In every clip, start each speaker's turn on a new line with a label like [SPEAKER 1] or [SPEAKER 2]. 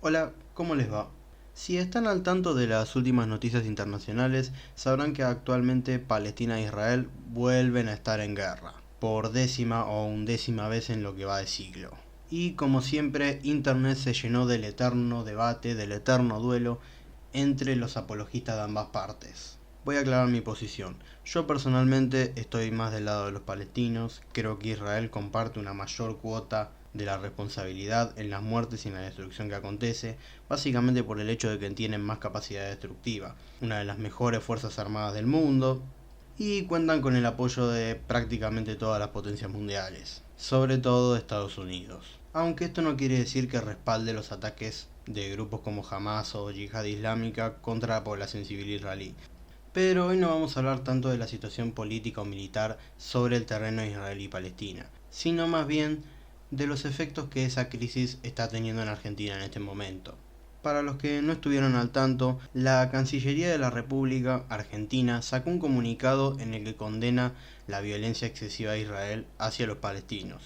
[SPEAKER 1] Hola, ¿cómo les va? Si están al tanto de las últimas noticias internacionales, sabrán que actualmente Palestina e Israel vuelven a estar en guerra, por décima o undécima vez en lo que va de siglo. Y como siempre, Internet se llenó del eterno debate, del eterno duelo entre los apologistas de ambas partes. Voy a aclarar mi posición. Yo personalmente estoy más del lado de los palestinos, creo que Israel comparte una mayor cuota de la responsabilidad en las muertes y en la destrucción que acontece, básicamente por el hecho de que tienen más capacidad destructiva, una de las mejores fuerzas armadas del mundo, y cuentan con el apoyo de prácticamente todas las potencias mundiales, sobre todo Estados Unidos. Aunque esto no quiere decir que respalde los ataques de grupos como Hamas o Yihad Islámica contra la población civil israelí. Pero hoy no vamos a hablar tanto de la situación política o militar sobre el terreno israelí-palestina, sino más bien de los efectos que esa crisis está teniendo en Argentina en este momento. Para los que no estuvieron al tanto, la Cancillería de la República Argentina sacó un comunicado en el que condena la violencia excesiva de Israel hacia los palestinos,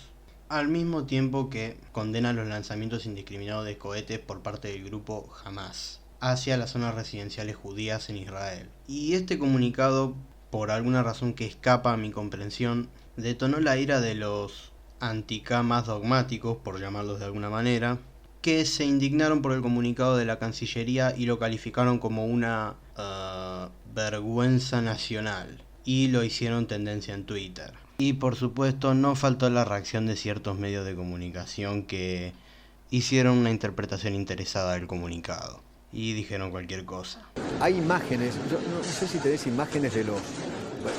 [SPEAKER 1] al mismo tiempo que condena los lanzamientos indiscriminados de cohetes por parte del grupo Hamas hacia las zonas residenciales judías en Israel. Y este comunicado, por alguna razón que escapa a mi comprensión, detonó la ira de los anti-K más dogmáticos, por llamarlos de alguna manera, que se indignaron por el comunicado de la Cancillería y lo calificaron como una vergüenza nacional, y lo hicieron tendencia en Twitter. Y por supuesto no faltó la reacción de ciertos medios de comunicación que hicieron una interpretación interesada del comunicado y dijeron cualquier cosa.
[SPEAKER 2] Hay imágenes, yo no sé si tenés imágenes de los...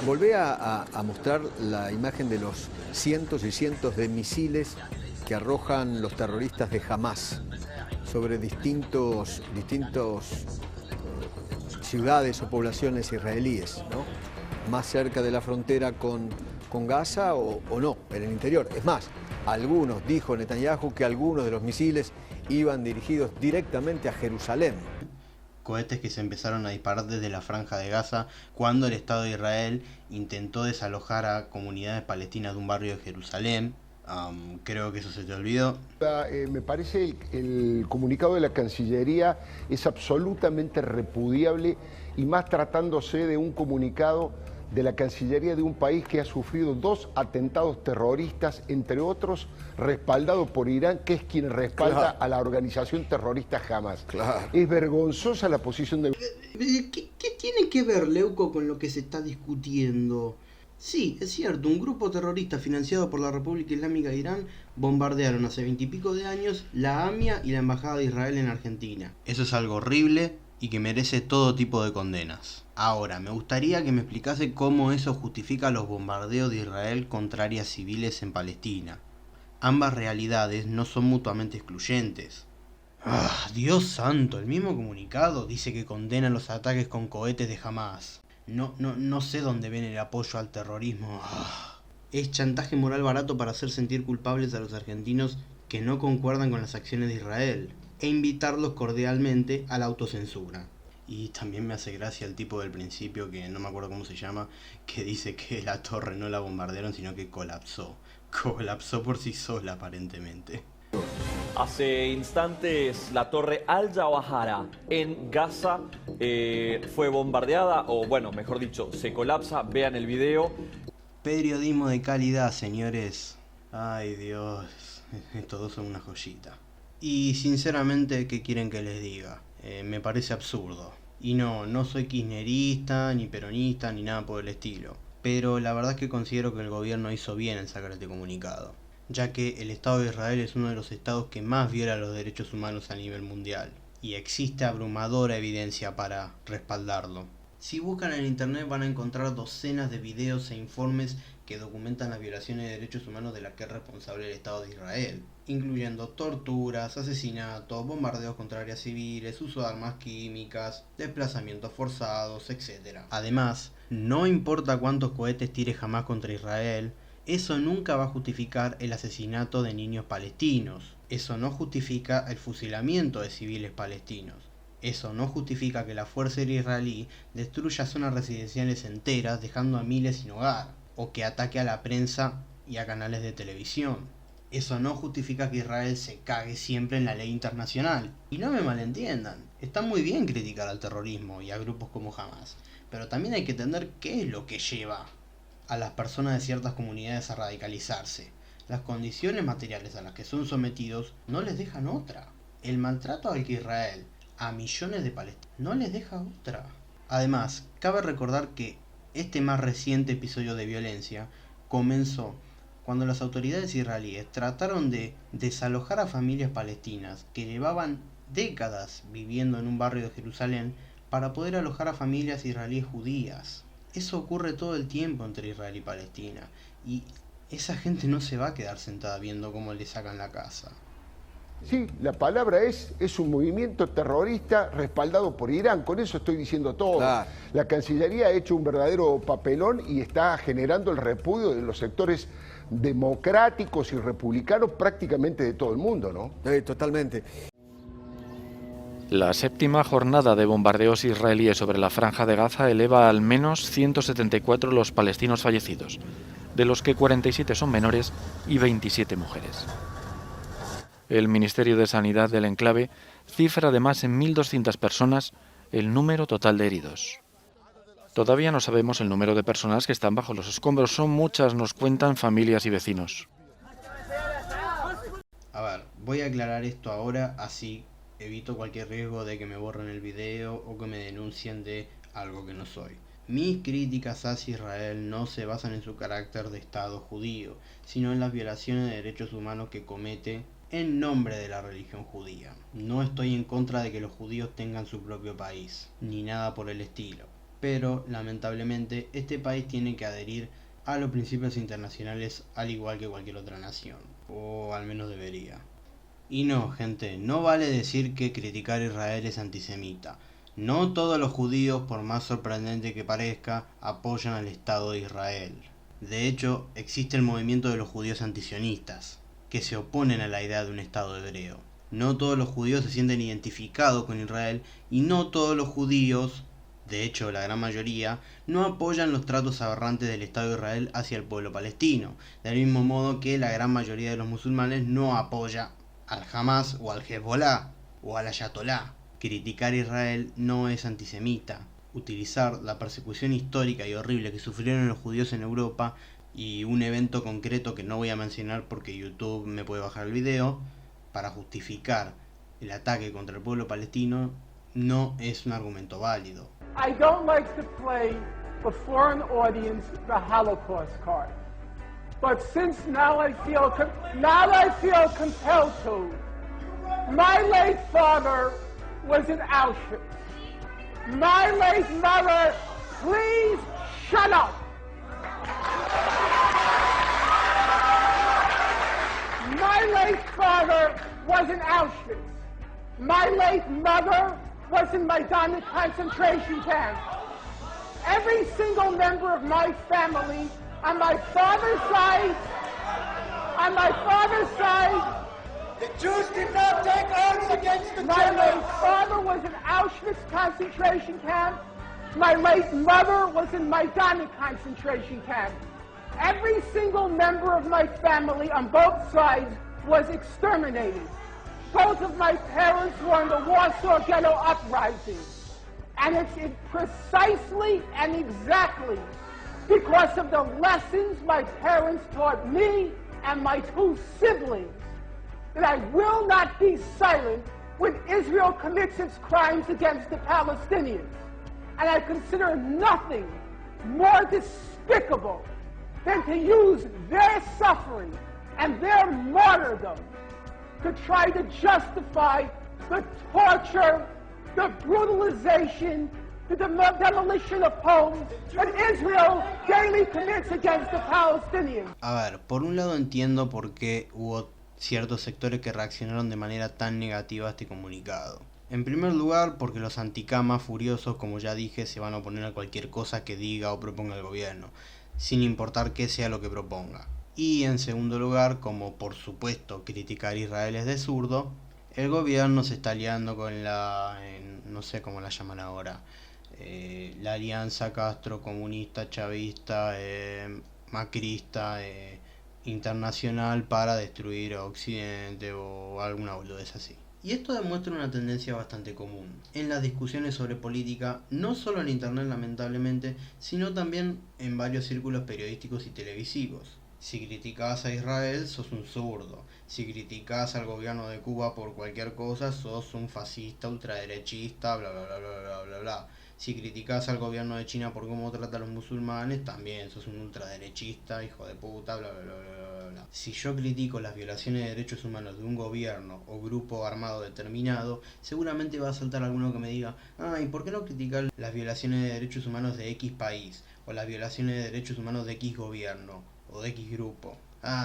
[SPEAKER 2] Volvé a mostrar la imagen de los cientos y cientos de misiles que arrojan los terroristas de Hamas sobre distintos ciudades o poblaciones israelíes, ¿no? Más cerca de la frontera con Gaza o no, en el interior. Es más, dijo Netanyahu que algunos de los misiles iban dirigidos directamente a Jerusalén.
[SPEAKER 1] Cohetes que se empezaron a disparar desde la franja de Gaza cuando el Estado de Israel intentó desalojar a comunidades palestinas de un barrio de Jerusalén. Creo que eso se te olvidó.
[SPEAKER 3] Me parece el comunicado de la Cancillería es absolutamente repudiable, y más tratándose de un comunicado de la Cancillería de un país que ha sufrido 2 atentados terroristas, entre otros respaldado por Irán, que es quien respalda a la organización terrorista Hamas.
[SPEAKER 2] Claro.
[SPEAKER 3] Es vergonzosa la posición del...
[SPEAKER 1] ¿Qué tiene que ver, Leuco, con lo que se está discutiendo? Sí, es cierto, un grupo terrorista financiado por la República Islámica de Irán bombardearon hace 20 y pico de años la AMIA y la Embajada de Israel en Argentina. Eso es algo horrible y que merece todo tipo de condenas. Ahora, me gustaría que me explicase cómo eso justifica los bombardeos de Israel contra áreas civiles en Palestina. Ambas realidades no son mutuamente excluyentes. Dios santo, el mismo comunicado dice que condena los ataques con cohetes de Hamas. No sé dónde viene el apoyo al terrorismo. Es chantaje moral barato para hacer sentir culpables a los argentinos que no concuerdan con las acciones de Israel e invitarlos cordialmente a la autocensura. Y también me hace gracia el tipo del principio, que no me acuerdo cómo se llama, que dice que la torre no la bombardearon, sino que colapsó. Colapsó por sí sola, aparentemente.
[SPEAKER 4] Hace instantes la torre Al-Jawahara en Gaza fue bombardeada, o bueno, mejor dicho, se colapsa. Vean el video.
[SPEAKER 1] Periodismo de calidad, señores. Ay, Dios, estos dos son una joyita. Y sinceramente, ¿qué quieren que les diga? Me parece absurdo. Y no soy kirchnerista, ni peronista, ni nada por el estilo. Pero la verdad es que considero que el gobierno hizo bien en sacar este comunicado, ya que el Estado de Israel es uno de los estados que más viola los derechos humanos a nivel mundial, y existe abrumadora evidencia para respaldarlo. Si buscan en internet van a encontrar docenas de videos e informes que documentan las violaciones de derechos humanos de las que es responsable el Estado de Israel, incluyendo torturas, asesinatos, bombardeos contra áreas civiles, uso de armas químicas, desplazamientos forzados, etc. Además, no importa cuántos cohetes tire Hamas contra Israel, eso nunca va a justificar el asesinato de niños palestinos. Eso no justifica el fusilamiento de civiles palestinos. Eso no justifica que la fuerza aérea israelí destruya zonas residenciales enteras dejando a miles sin hogar, o que ataque a la prensa y a canales de televisión. Eso no justifica que Israel se cague siempre en la ley internacional. Y no me malentiendan, está muy bien criticar al terrorismo y a grupos como Hamas, pero también hay que entender qué es lo que lleva a las personas de ciertas comunidades a radicalizarse. Las condiciones materiales a las que son sometidos no les dejan otra. El maltrato al que Israel a millones de palestinos no les deja otra. Además, cabe recordar que este más reciente episodio de violencia comenzó cuando las autoridades israelíes trataron de desalojar a familias palestinas que llevaban décadas viviendo en un barrio de Jerusalén para poder alojar a familias israelíes judías. Eso ocurre todo el tiempo entre Israel y Palestina, y esa gente no se va a quedar sentada viendo cómo le sacan la casa.
[SPEAKER 3] Sí, la palabra es un movimiento terrorista respaldado por Irán, con eso estoy diciendo todo.
[SPEAKER 2] Claro.
[SPEAKER 3] La Cancillería ha hecho un verdadero papelón y está generando el repudio de los sectores democráticos y republicanos prácticamente de todo el mundo, ¿no?
[SPEAKER 2] Totalmente.
[SPEAKER 5] La séptima jornada de bombardeos israelíes sobre la Franja de Gaza eleva al menos 174 los palestinos fallecidos, de los que 47 son menores y 27 mujeres. El Ministerio de Sanidad del enclave cifra además en 1.200 personas el número total de heridos. Todavía no sabemos el número de personas que están bajo los escombros. Son muchas, nos cuentan familias y vecinos.
[SPEAKER 1] A ver, voy a aclarar esto ahora, así evito cualquier riesgo de que me borren el video o que me denuncien de algo que no soy. Mis críticas hacia Israel no se basan en su carácter de Estado judío, sino en las violaciones de derechos humanos que comete en nombre de la religión judía. No estoy en contra de que los judíos tengan su propio país, ni nada por el estilo. Pero, lamentablemente, este país tiene que adherir a los principios internacionales al igual que cualquier otra nación. O al menos debería. Y no, gente, no vale decir que criticar a Israel es antisemita. No todos los judíos, por más sorprendente que parezca, apoyan al Estado de Israel. De hecho, existe el movimiento de los judíos antisionistas, que se oponen a la idea de un Estado hebreo. No todos los judíos se sienten identificados con Israel y no todos los judíos, de hecho la gran mayoría, no apoyan los tratos aberrantes del Estado de Israel hacia el pueblo palestino, del mismo modo que la gran mayoría de los musulmanes no apoya al Hamas o al Hezbollah o al Ayatollah. Criticar a Israel no es antisemita. Utilizar la persecución histórica y horrible que sufrieron los judíos en Europa y un evento concreto que no voy a mencionar porque YouTube me puede bajar el video, para justificar el ataque contra el pueblo palestino no es un argumento válido.
[SPEAKER 6] I don't like to play the foreign audience the Holocaust card. But since now I feel compelled to. My late father was in Auschwitz. My late mother, please shut up. My late father was in Auschwitz. My late mother was in Majdanek concentration camp. Every single member of my family on my father's side,
[SPEAKER 7] the Jews did not take arms against the
[SPEAKER 6] my
[SPEAKER 7] Germans.
[SPEAKER 6] late father was in Auschwitz concentration camp. My late mother was in Majdanek concentration camp. Every single member of my family on both sides was exterminated. Both of my parents were in the Warsaw Ghetto Uprising. And it's precisely and exactly because of the lessons my parents taught me and my two siblings that I will not be silent when Israel commits its crimes against the Palestinians. And I consider nothing more despicable than to use their suffering and their martyrdom to try to justify the torture, the brutalization, the demolition of homes that Israel daily commits against the Palestinians.
[SPEAKER 1] A ver, por un lado entiendo por qué hubo ciertos sectores que reaccionaron de manera tan negativa a este comunicado. En primer lugar, porque los anticamas furiosos, como ya dije, se van a oponer a cualquier cosa que diga o proponga el gobierno, sin importar qué sea lo que proponga. Y en segundo lugar, como por supuesto criticar a Israel es de zurdo, el gobierno se está aliando con no sé cómo la llaman ahora, la alianza Castro comunista, chavista, macrista, internacional para destruir a Occidente o alguna boludez así. Y esto demuestra una tendencia bastante común en las discusiones sobre política, no solo en internet lamentablemente, sino también en varios círculos periodísticos y televisivos. Si criticás a Israel, sos un zurdo. Si criticás al gobierno de Cuba por cualquier cosa, sos un fascista, ultraderechista, bla bla bla bla bla bla bla. Si criticás al gobierno de China por cómo trata a los musulmanes, también sos un ultraderechista, hijo de puta, bla bla bla bla bla. Si yo critico las violaciones de derechos humanos de un gobierno o grupo armado determinado, seguramente va a saltar alguno que me diga, ¿y por qué no criticar las violaciones de derechos humanos de X país? O las violaciones de derechos humanos de X gobierno o de X grupo.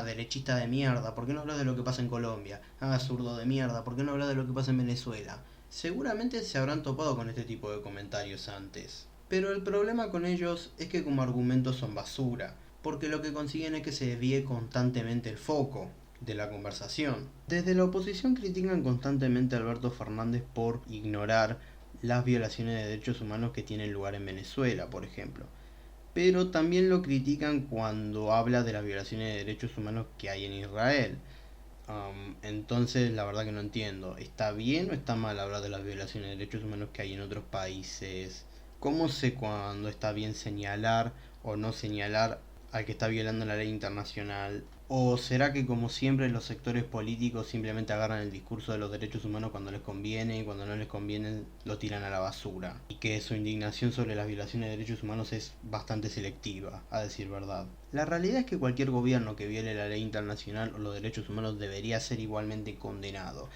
[SPEAKER 1] Derechista de mierda, ¿por qué no hablas de lo que pasa en Colombia? Zurdo de mierda, ¿por qué no hablas de lo que pasa en Venezuela? Seguramente se habrán topado con este tipo de comentarios antes. Pero el problema con ellos es que como argumentos son basura, porque lo que consiguen es que se desvíe constantemente el foco de la conversación. Desde la oposición critican constantemente a Alberto Fernández por ignorar las violaciones de derechos humanos que tienen lugar en Venezuela, por ejemplo. Pero también lo critican cuando habla de las violaciones de derechos humanos que hay en Israel. Entonces la verdad que no entiendo, ¿está bien o está mal hablar de las violaciones de derechos humanos que hay en otros países? ¿Cómo sé cuándo está bien señalar o no señalar al que está violando la ley internacional? ¿O será que como siempre los sectores políticos simplemente agarran el discurso de los derechos humanos cuando les conviene y cuando no les conviene lo tiran a la basura? Y que su indignación sobre las violaciones de derechos humanos es bastante selectiva, a decir verdad. La realidad es que cualquier gobierno que viole la ley internacional o los derechos humanos debería ser igualmente condenado.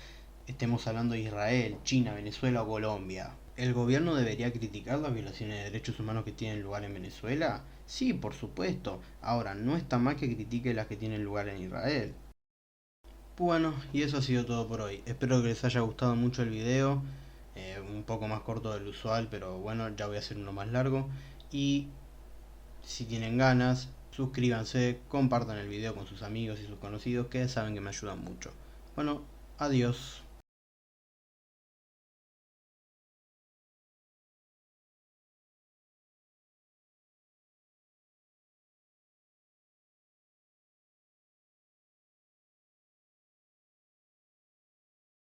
[SPEAKER 1] Estemos hablando de Israel, China, Venezuela o Colombia. ¿El gobierno debería criticar las violaciones de derechos humanos que tienen lugar en Venezuela? Sí, por supuesto. Ahora, no está mal que critique las que tienen lugar en Israel. Bueno, y eso ha sido todo por hoy. Espero que les haya gustado mucho el video. Un poco más corto del usual, pero bueno, ya voy a hacer uno más largo. Y si tienen ganas, suscríbanse, compartan el video con sus amigos y sus conocidos que saben que me ayudan mucho. Bueno, adiós.